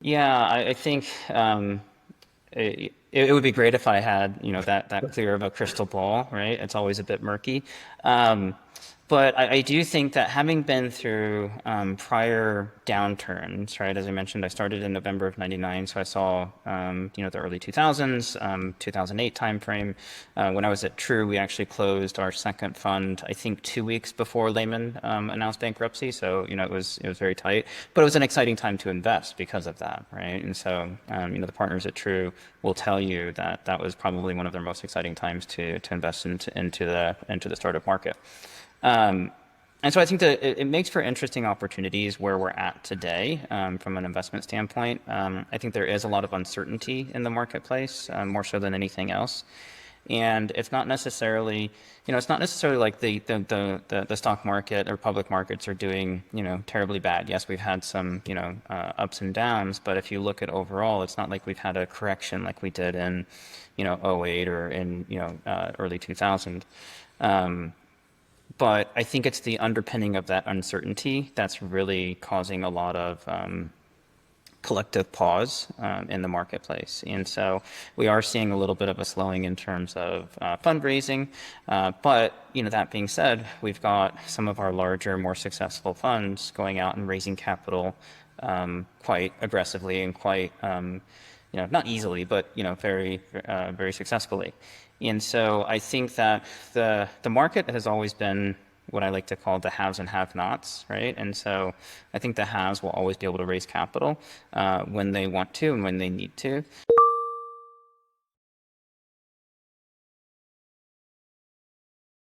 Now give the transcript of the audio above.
Yeah, I think it would be great if I had, that clear of a crystal ball, right? It's always a bit murky. Um, but I do think that having been through prior downturns, right? As I mentioned, I started in November of '99, so I saw, the early 2000s, 2008 timeframe. When I was at True, we actually closed our second fund, I think, 2 weeks before Lehman announced bankruptcy. So, it was very tight, but it was an exciting time to invest because of that, right? And so, the partners at True will tell you that that was probably one of their most exciting times to invest into the startup market. Um, and so I think that it makes for interesting opportunities where we're at today from an investment standpoint. I think there is a lot of uncertainty in the marketplace, more so than anything else. And it's not necessarily like the stock market or public markets are doing, terribly bad. Yes, we've had some, ups and downs, but if you look at overall, it's not like we've had a correction like we did in, '08 or in, early 2000. But I think it's the underpinning of that uncertainty that's really causing a lot of collective pause in the marketplace. And so we are seeing a little bit of a slowing in terms of fundraising. But, that being said, we've got some of our larger, more successful funds going out and raising capital quite aggressively and quite, not easily, but, very successfully. And so I think that the market has always been what I like to call the haves and have-nots, right? And so I think the haves will always be able to raise capital when they want to and when they need to.